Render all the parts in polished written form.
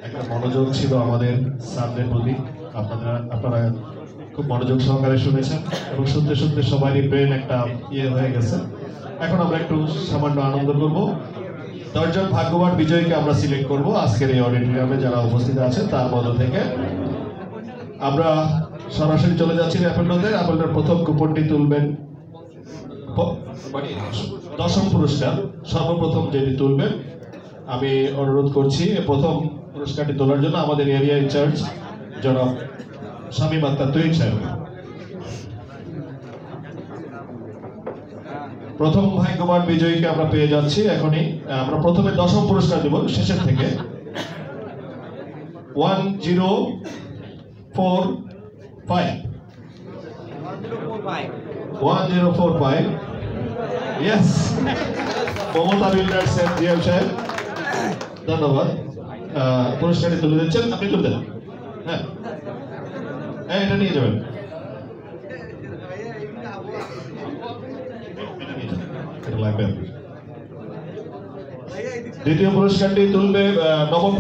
একটা মনোযোগ ছিল আমাদের স্যারদের প্রতি। আপনারা খুব মনোযোগ সহকারে শুনেছেন এবং শুনতে শুনতে সবারই ব্রেন একটা হয়ে গেছে। এখন আমরা একটু সামান্য আনন্দ করব। 10 জন ভাগ্যবান বিজয়ীকে আমরা সিলেক্ট করব আজকের এই অডিটোরিয়ামে যারা উপস্থিত আছেন তার মধ্য থেকে। আমরা সরাসরি চলে যাচ্ছি র্যাপিডোতে। আপনার প্রথম কুপনটি তুলবেন 10ম পুরস্কার, সর্বপ্রথম যেটি তুলবেন আমি অনুরোধ করছি প্রথম পুরস্কারটি তোলার জন্য আমাদের এরিয়া ইনচার্জ জনাব শামীম আক্তার তুহিন সাহেব। প্রথম ভাগ্যবান বিজয়ীকে আমরা পেয়ে যাচ্ছি এখনই। আমরা প্রথমে 10ম পুরস্কার দেব শেষের থেকে। 1045 ইয়েস, মমতা বিল্ডার্স এর জিএম সাহেব, ধন্যবাদ। পুরস্কারটি তুলে দিচ্ছেন, আপনি তুলে দেন। হ্যাঁ, এটা নিয়ে যাবেন। দ্বিতীয় পুরস্কারটি তুলবে নবম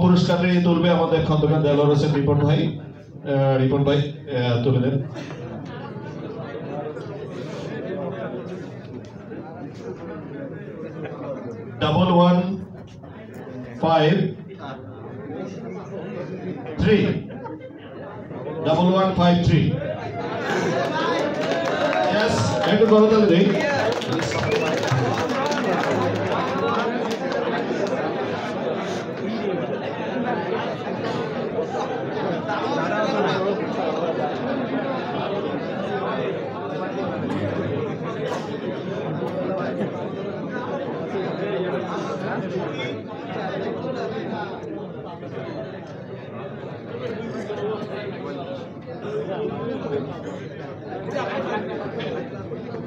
পুরস্কারটি তুলবে আমাদের খন্দকার দেলোয়ার হোসেন রিপন ভাই। তুলে দেন। double 1153 yes, একটু করতালি দেই।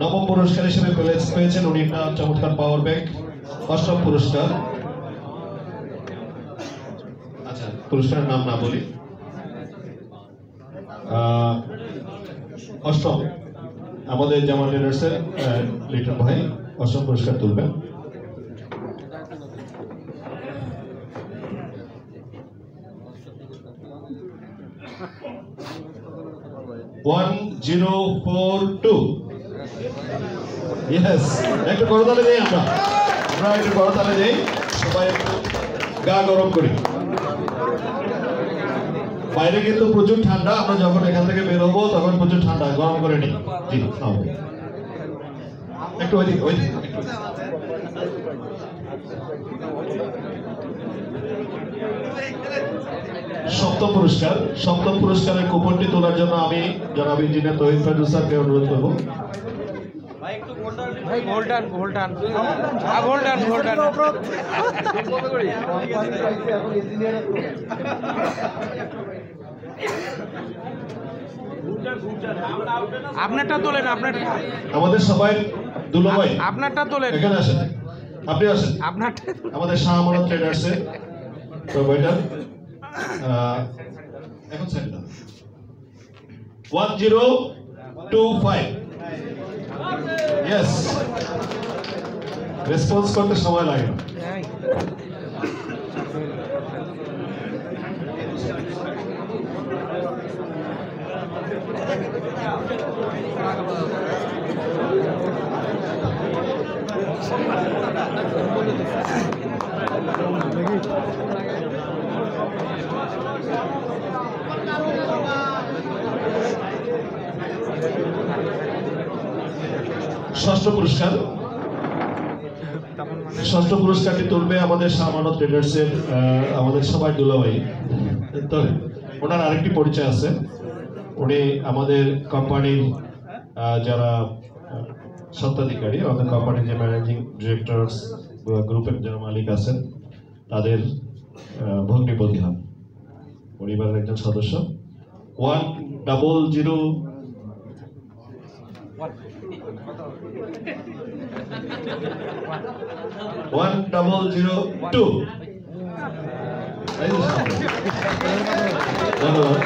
নবম পুরস্কার হিসেবে পেয়েছেন উনি একটা চমৎকার পাওয়ার ব্যাংক। 8ম পুরস্কার, আচ্ছা পুরস্কারের নাম না বলি, 8ম আমাদের জামা ট্রেডার্সের লিটন ভাই 8ম পুরস্কার তুলবেন। $1042 ইয়েস, একটু করতালি দেই। আমরা একটু করতালি দেই, সবাই একটু গা গরম করি। বাইরে কিন্তু প্রচুর ঠান্ডা, আমরা যখন এখান থেকে বের হবো তখন প্রচুর ঠান্ডা, গরম করে নিই। জি একটু ওই সপ্তম পুরস্কারের কুপনটি তোলার জন্য আমি জনাব ইঞ্জিনিয়ার তৌহিদ ফায়জুল স্যারকে অনুরোধ করবো। আপনারটা তোলেন, আমাদের সবাই দুলাভাই আপনারটা তোলেন, এখানে আসেন, আপনি আসেন। আপনারটা আমাদের শাহ আমানত ট্রেডার্সে প্রোভাইডার এখন সেট দাও। 1025 ইয়েস, রেসপন্স করতে সময় লাগে না। ষষ্ঠ পুরস্কারটি তুলবে আমাদের শাহমানত ট্রেডার্সের আমাদের সবাই দুলাভাই। ওনার আরেকটি পরিচয় আছে, উনি আমাদের কোম্পানির যারা স্বত্বাধিকারী, আমাদের কোম্পানির যে ম্যানেজিং ডিরেক্টরস গ্রুপের যারা মালিক আছেন তাদের ভগ্নিপতি হন, পরিবারের একজন সদস্য। 1002 ধন্যবাদ।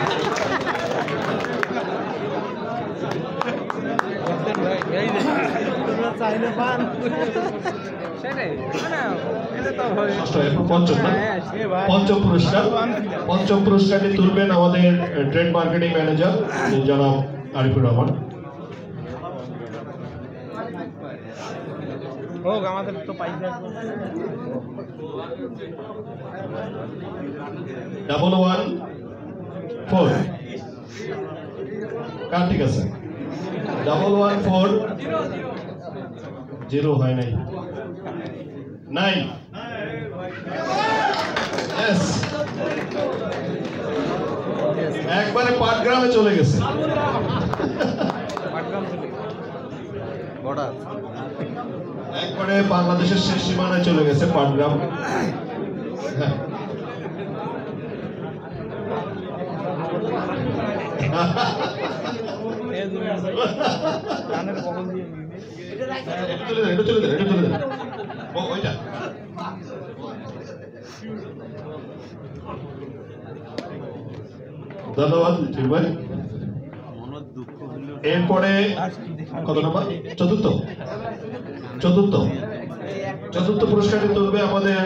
পঞ্চম পুরস্কারটি তুলবেন আমাদের ট্রেড মার্কেটিং ম্যানেজার জনাব আরিফুর রহমান। আমাদের তো পাইছে 114 কার ঠিক আছে 114 0 হয় নাই 9 yes একবারে পাটগ্রামে চলে গেছে একবারে বাংলাদেশের শেষ সীমানায় চলে গেছে পাটগ্রাম। ধন্যবাদ ভাই। এরপরে কত নম্বর চতুর্থ পুরস্কারটি তুলবে আমাদের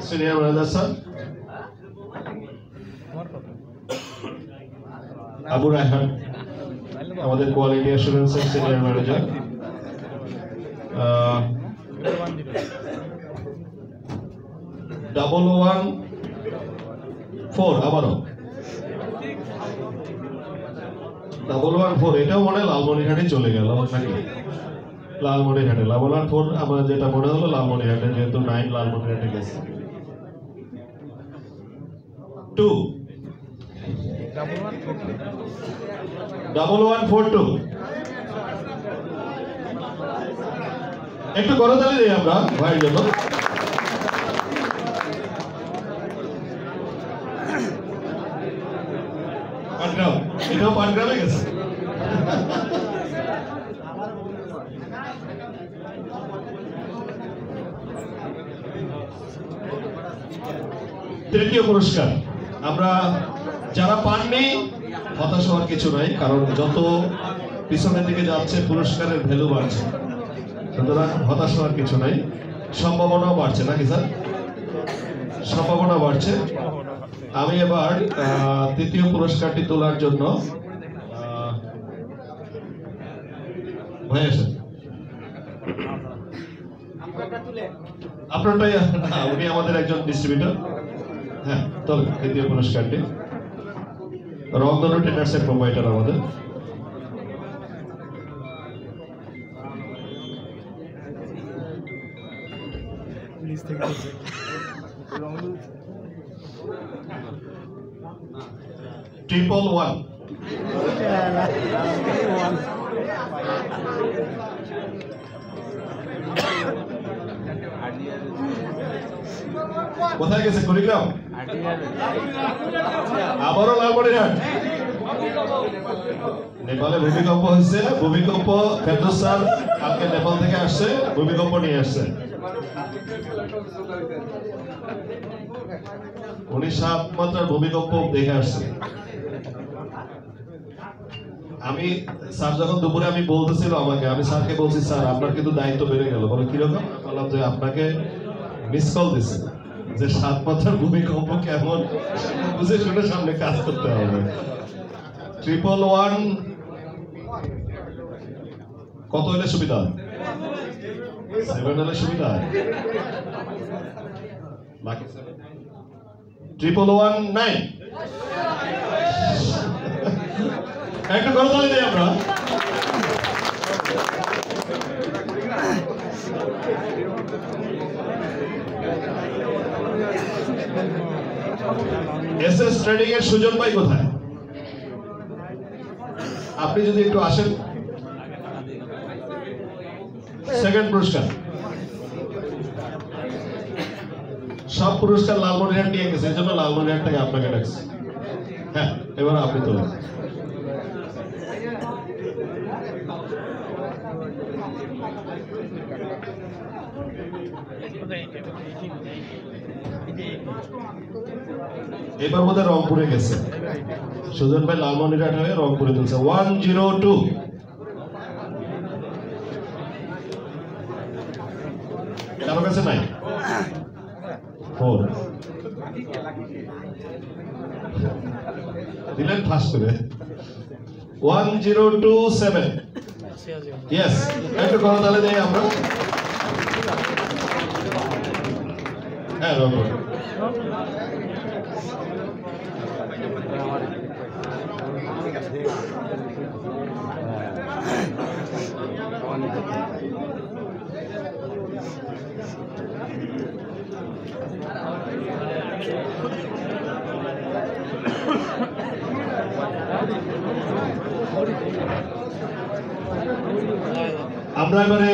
senior manager sir Abu Raihan, আমাদের কোয়ালিটি অ্যাসুরেন্সের সিনিয়র ম্যানেজার। 114 আবারও 114 এটাও মনে লালমনিরহাটে চলে গেল নাকি লালমনিরহাটে 114 আমার যেটা মনে হলো লালমনিরহাটে, যেহেতু 9 লালমনিরহাটে গেছে। 1142 একটু করতালি দিই আমরা ভাইয়ের জন্য। পাটগ্রাম, এটাও পাটগ্রামে গেছে। তৃতীয় পুরস্কার আমরা যারা পাননি হতাশ হওয়ার কিছু নাই, কারণ যত পিছনের দিকে যাচ্ছে পুরস্কারের ভ্যালু বাড়ছে, সুতরাং হতাশ হওয়ার কিছু নাই। সম্ভাবনাও বাড়ছে নাকি স্যার? সম্ভাবনা বাড়ছে। আমি এবার তৃতীয় পুরস্কারটি তোলার জন্য ভাই আসেন। আপনারটাই, উনি আমাদের একজন ডিস্ট্রিবিউটর। হ্যাঁ, তবে তৃতীয় পুরস্কারটি রংধনু ট্রেডার্সের প্রোভাইডার আমাদের। ট্রিপল ওয়ান কোথায় গেছে? কুড়িগ্রাম, আবারও লালমনিরহাট। নেপালে ভূমিকম্প হয়েছে, ভূমিকম্প ফেরদৌস স্যার আজকে নেপাল থেকে আসছে, ভূমিকম্প নিয়ে আসছে। উনি 7 মাত্রার ভূমিকম্প দেখে আসছে। আমি স্যার যখন দুপুরে আমি বলতেছিল আমাকে, আমি স্যারকে বলছি স্যার আপনার কিন্তু দায়িত্ব বেড়ে গেল। বলে কিরকম? বললাম যে আপনাকে মিস কল দিছে যে 7 মাত্রার ভূমিকম্প কেমন বুঝে শুনে সামনে কাজ করতে হবে। 111 কত হলে সুবিধা? 7 হলে সুবিধা। 1119 একটু করতালি দিই আমরা। এসএস ট্রেডিং এর সুজন ভাই কোথায়? আপনি যদি একটু আসেন। সেকেন্ড পুরস্কার, সব পুরস্কার লালমনিরহাট নিয়ে গেছে, এই জন্য লালমনিরহাট থেকে আপনাকে ডাকছে। হ্যাঁ, এবার আপনি তোলেন। এবার বোধহয় রংপুরে গেছে, সুজন ভাই লালমনিরহাট হয়ে রংপুরে তুলছে। 102 দিলেন ফাঁস করে 1027 ইয়েস একটু করতালে দেই আমরা হ্যাঁ রবট আমরা এবারে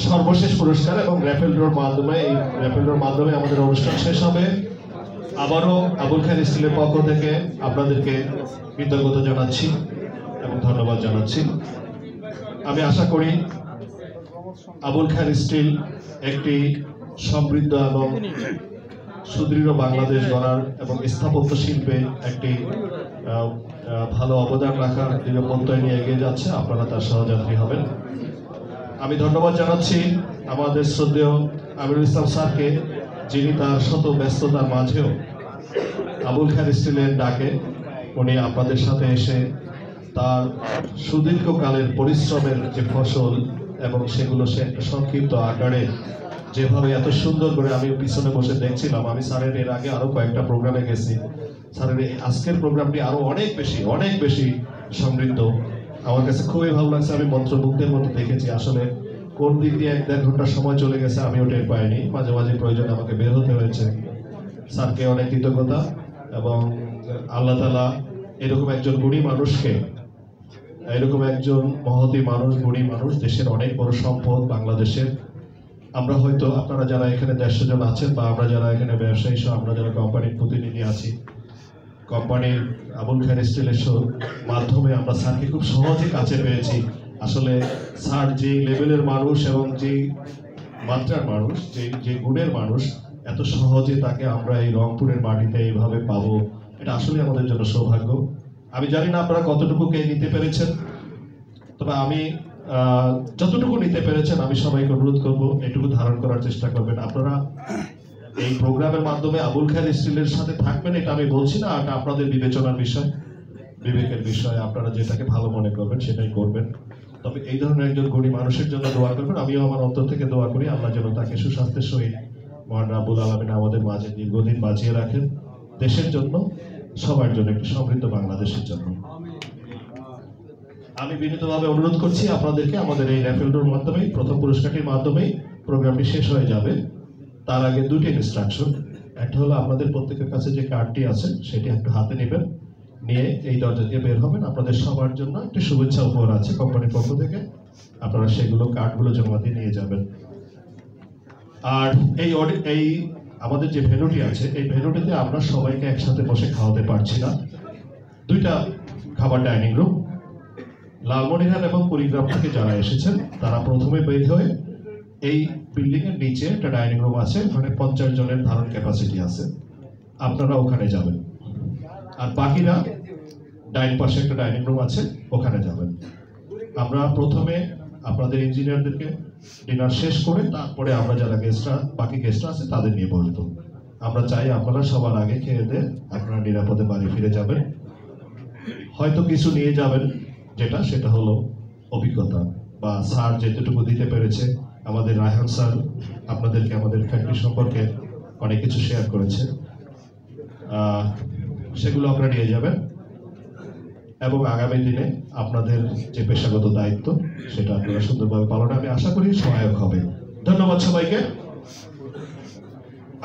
সর্বশেষ পুরস্কার এবং র্যাফেল ড্রর মাধ্যমে এই র্যাফেল ড্রর মাধ্যমে আমাদের অনুষ্ঠান শেষ হবে। আবারও আবুল খায়ের স্টিলের পক্ষ থেকে আপনাদেরকে কৃতজ্ঞতা জানাচ্ছি এবং ধন্যবাদ জানাচ্ছি। আমি আশা করি আবুল খায়ের স্টিল একটি সমৃদ্ধ এবং সুদৃঢ় বাংলাদেশ গড়ার এবং স্থাপত্য শিল্পে একটি ভালো অবদান রাখার দৃঢ়পন্থায় নিয়ে এগিয়ে যাচ্ছে। আপনারা তার সহযাত্রী হবেন। আমি ধন্যবাদ জানাচ্ছি আমাদের শ্রদ্ধেয় আমিরুল ইসলাম স্যারকে, যিনি তার শত ব্যস্ততার মাঝেও আবুল খায়ের স্টিলের ডাকে উনি আপনাদের সাথে এসে তার সুদীর্ঘকালের পরিশ্রমের যে ফসল এবং সেগুলো সে সংক্ষিপ্ত আকারে যেভাবে এত সুন্দর করে, আমি পিছনে বসে দেখছিলাম, আমি স্যারের এর আগে আরো কয়েকটা প্রোগ্রামে গেছি, স্যারের আজকের প্রোগ্রামটি আরো অনেক বেশি সমৃদ্ধ। আমার কাছে খুবই ভালো লাগছে, আমি মন্ত্রমুগ্ধের মতো দেখেছি। আসলে কোন দিক দিয়ে 1-1.5 ঘন্টা সময় চলে গেছে আমিও টের পাইনি, মাঝে মাঝে প্রয়োজনে আমাকে বের হতে হয়েছে। স্যারকে অনেক কৃতজ্ঞতা এবং আল্লাহ তাআলা এরকম একজন গুণী মানুষকে, এরকম একজন মহতী মানুষ, গুণী মানুষ, দেশের অনেক বড় সম্পদ বাংলাদেশের। আমরা হয়তো আপনারা যারা এখানে 150 জন আছেন বা আমরা যারা এখানে ব্যবসায়ী সহ আমরা যারা কোম্পানির প্রতিনিধি আছি, কোম্পানির আবুল খায়ের স্টিলের মাধ্যমে আমরা স্যারকে খুব সহজে কাছে পেয়েছি। আসলে স্যার যে লেভেলের মানুষ এবং যে মাত্রার মানুষ, যে গুণের মানুষ, এত সহজে তাকে আমরা এই রংপুরের মাটিতে এইভাবে পাবো, এটা আসলে আমাদের জন্য সৌভাগ্য। আমি জানি না আপনারা কতটুকু কে নিতে পেরেছেন, তবে আমি যতটুকু নিতে পেরেছেন আমি সবাইকে অনুরোধ করব এটুকু ধারণ করার চেষ্টা করবেন। আপনারা এই প্রোগ্রামের মাধ্যমে আবুল খায়ের স্টিলের সাথে থাকবেন, এটা আমি বলছি না, এটা আপনাদের বিবেচনার বিষয়, বিবেকের বিষয়। আপনারা যেটাকে ভালো মনে করবেন সেটাই করবেন। তবে এই ধরনের একজন গরিব মানুষের জন্য দোয়া করবেন। আমিও আমার অন্তর থেকে দোয়া করি আল্লাহ যেন তাকে সুস্বাস্থ্যের সহিত মহান রাব্বুল আলামিন আমাদের মাঝে দীর্ঘদিন বাঁচিয়ে রাখেন, দেশের জন্য, সবার জন্য, একটি সমৃদ্ধ বাংলাদেশের জন্য। আমি বিনীতভাবে অনুরোধ করছি আপনাদেরকে, আমাদের এই র্যাফেল ড্রর মাধ্যমে প্রথম পুরস্কারটির মাধ্যমেই প্রোগ্রামটি শেষ হয়ে যাবে। তার আগে দুটি ইনস্ট্রাকশন। একটা হলো আপনাদের প্রত্যেকের কাছে যে কার্ডটি আছে সেটি একটু হাতে নেবেন, নিয়ে এই দরজা দিয়ে বের হবেন। আপনাদের সবার জন্য একটি শুভেচ্ছা উপহার আছে কোম্পানির পক্ষ থেকে, আপনারা সেগুলো কার্ডগুলো জমা দিয়ে নিয়ে যাবেন। আর এই আমাদের যে ভেন্যুটি আছে, এই ভেন্যুটিতে আমরা সবাইকে একসাথে বসে খাওয়াতে পারছি না। দুইটা খাবার ডাইনিং রুম, লালমনিরহাট এবং কুড়িগ্রাম থেকে যারা এসেছেন তারা প্রথমে বের হয়ে এই বিল্ডিং এর নিচে একটা ডাইনিং রুম আছে, ওখানে 50 জনের ধারণ ক্যাপাসিটি আছে, আপনারা ওখানে যাবেন। আর বাকিরা ডাইন পাশে একটা ডাইনিং রুম আছে, ওখানে যাবেন। আমরা প্রথমে আপনাদের ইঞ্জিনিয়ারদেরকে ডিনার শেষ করে তারপরে আমরা যারা বাকি গেস্টরা আছে তাদের নিয়ে বসবো। আমরা চাই আপনারা সবার আগে খেয়ে দিয়ে আপনারা নিরাপদে বাড়ি ফিরে যাবেন। হয়তো কিছু নিয়ে যাবেন, সেটা হলো অভিজ্ঞতা, বা স্যার যেটুকু দিতে পেরেছে। আমাদের রায়হান স্যার আপনাদেরকে আমাদের ফ্যাক্টরি সম্পর্কে অনেক কিছু শেয়ার করেছে, সেগুলো আপনারা নিয়ে যাবেন এবং আগামী দিনে আপনাদের যে পেশাগত দায়িত্ব সেটা আপনারা সুন্দরভাবে পালনে আমি আশা করি সহায়ক হবে। ধন্যবাদ সবাইকে।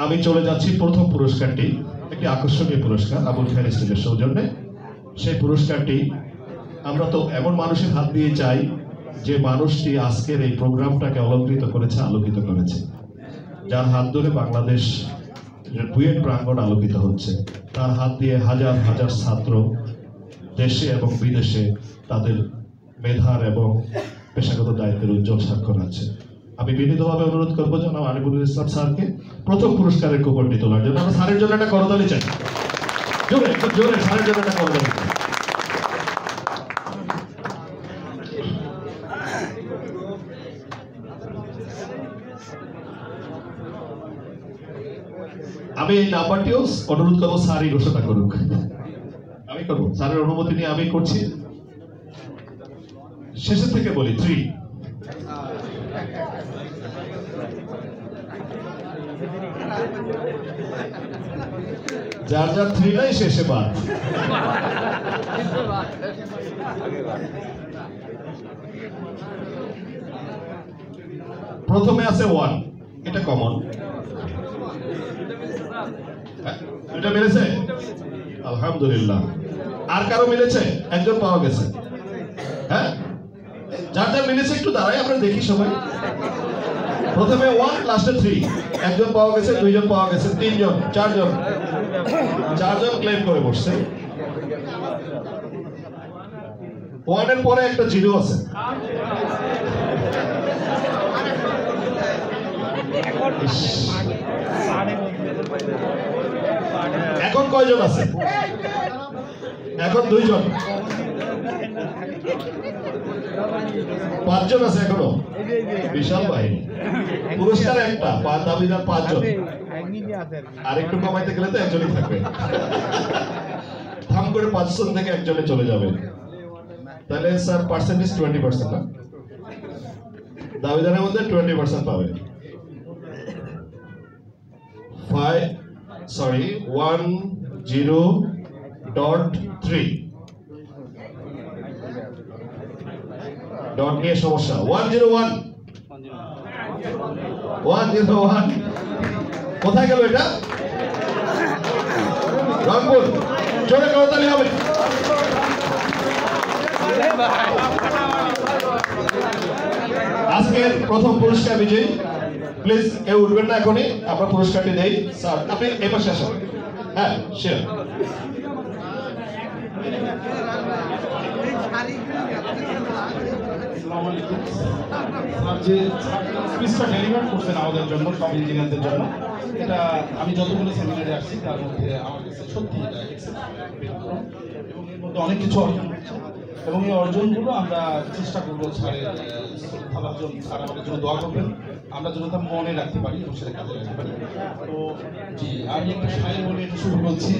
আমি চলে যাচ্ছি প্রথম পুরস্কারটি, একটি আকর্ষণীয় পুরস্কার আবুল খায়ের স্টিলের সৌজন্যে। সেই পুরস্কারটি আমরা তো এমন মানুষের হাত দিয়ে চাই যে মানুষটি আজকের এই প্রোগ্রামটাকে অলঙ্কৃত করেছে, আলোকিত করেছে, যার হাত ধরে বাংলাদেশ বুয়েট প্রাঙ্গণ আলোকিত হচ্ছে। তার হাত দিয়ে হাজার হাজার ছাত্র দেশে এবং বিদেশে তাদের মেধার এবং পেশাগত দায়িত্বের উজ্জ্বল স্বাক্ষর আছে। আমি বিনীতভাবে অনুরোধ করবো যেন আরিফুল ইসলাম স্যারকে প্রথম পুরস্কারের কুপনটি তোলার জন্য। আমরা স্যারের জন্য একটা করতালি চাই, জোরে একটু জোরে স্যারের জন্য একটা করতালি চাই। আমি আমি এই নাম্বারটিও অনুরোধ করবো স্যারই ঘোষণা করুক। আমি করবো, স্যারের অনুমতি নিয়ে আমি করছি। শেষের থেকে বলি 3 যার যার 3 নাই শেষে বাদ। প্রথমে আছে 1, এটা কমন। এটা মিলেছে আলহামদুলিল্লাহ। আর কারো মিলেছে? একজন পাওয়া গেছে। হ্যাঁ, যার যার মিলেছে একটু দাঁড়াই, আমরা দেখি সবাই। প্রথমে 1, লাস্টে 3। একজন পাওয়া গেছে, 2 জন পাওয়া গেছে, 3 জন, 4 জন, 4 জন ক্লেম করে বসছে। 1 এর পরে একটা 0 আছে। এখন কয়জন আছে? এখন 2 জন, 5 জন আছে এখনো। বিশাল বাহিনী। পুরস্কার একটা, দাবিদার 5 জন। আর একটু কমাইতে গেলে তো একজনই থাকবে। থাম করে 5 জন থেকে একজনে চলে যাবে। তাহলে স্যার পার্সেন্টেজ 20% না? দাবিদারের মধ্যে 20% পাবে। 1.0.3 ডট নিয়ে সমস্যা। 101 কোথায় গেল এটা? রংপুর। জোরে করতালি হবে। আজকের প্রথম পুরস্কার বিজয়ী, প্লিজ কেউ উঠবেন না এখনই, আমরা পুরস্কারটি দেই। স্যার আপনি এই পাশে আসেন। হ্যাঁ শিওর। যে স্পিচটা ডেলিভার করছেন আমাদের জন্য, সব ইঞ্জিনিয়ারদের জন্য, এটা আমি যতগুলো সেমিনারে আসছি তার মধ্যে আমার কাছে সত্যি এবং এর মধ্যে অনেক কিছু অর্জন হচ্ছে, এবং এই অর্জনগুলো আমরা চেষ্টা করবো স্যারের শ্রদ্ধাভাজন স্যার আমাদের জন্য দোয়া করবেন, আমরা যেন তা মনে রাখতে পারি এবং সেটা কাজে রাখতে পারি। তো জি, আমি একটা শায়ের বলে এটা শুরু করছি।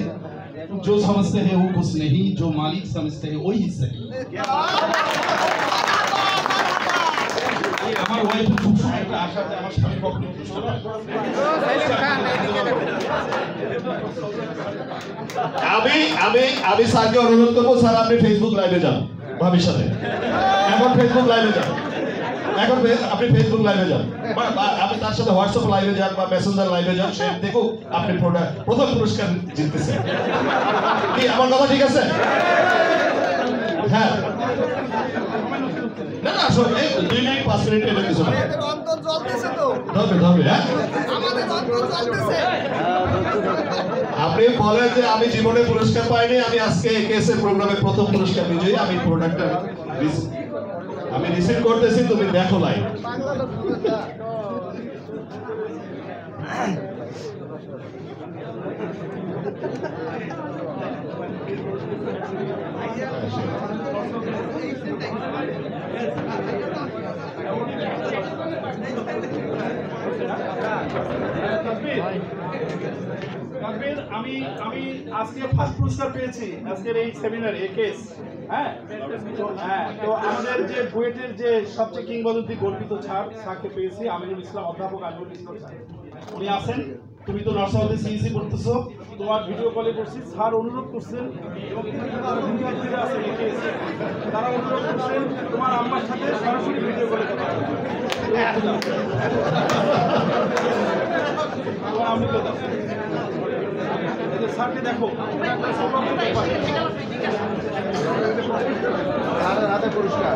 जो समझते हैं वो कुछ नहीं, जो मालिक समझते हैं वही सही। আমার ওয়াইফের খুব সময় একটা আশা যে আমার স্বামী কখনো খুশি হবে। আমি স্যারকে অনুরোধ করবো, স্যার আপনি ফেসবুক লাইভে যান ভাবির সাথে। এখন ফেসবুক লাইভে যান, এখন আপনি ফেসবুক লাইভে যান, আপনি তার সাথে হোয়াটসঅ্যাপ লাইভে যান বা মেসেঞ্জার লাইভে যান, সে দেখুক আপনি প্রথম পুরস্কার জিততেছেন। কি আমার কথা ঠিক আছে? হ্যাঁ, না না আসলে 2 মিনিট 5 মিনিট এটা কিছু না। ধরবে হ্যাঁ, আপনি বলেন যে আমি জীবনে পুরস্কার পাইনি, আমি আজকে একেএসএর প্রোগ্রামে প্রথম পুরস্কার বিজয়ী, আমি প্রোডাক্টটা আমি রিসিভ করতেছি, তুমি দেখো লাইভ। আমি আজকে ফার্স্ট পুরস্কার পেয়েছি আজকের এই সেমিনারে একেএস। হ্যাঁ, তো আমাদের যে বুয়েটের যে সবচেয়ে কিংবদন্তি গর্বিত স্যারকে পেয়েছি, আমিনুল ইসলাম, অধ্যাপক আমিনুল ইসলাম স্যার। উনি আছেন, তুমি তো নরসাউথে সিইসি করতেছো, তোমার ভিডিও কলে করছি, স্যার অনুরোধ করছেন এবং আছেন একেএস, তারা অনুরোধ করছেন তোমার আম্মার সাথে সরাসরি ভিডিও কলে কথা বলতে। আমি স্যারকে দেখো, হাতে পুরস্কার।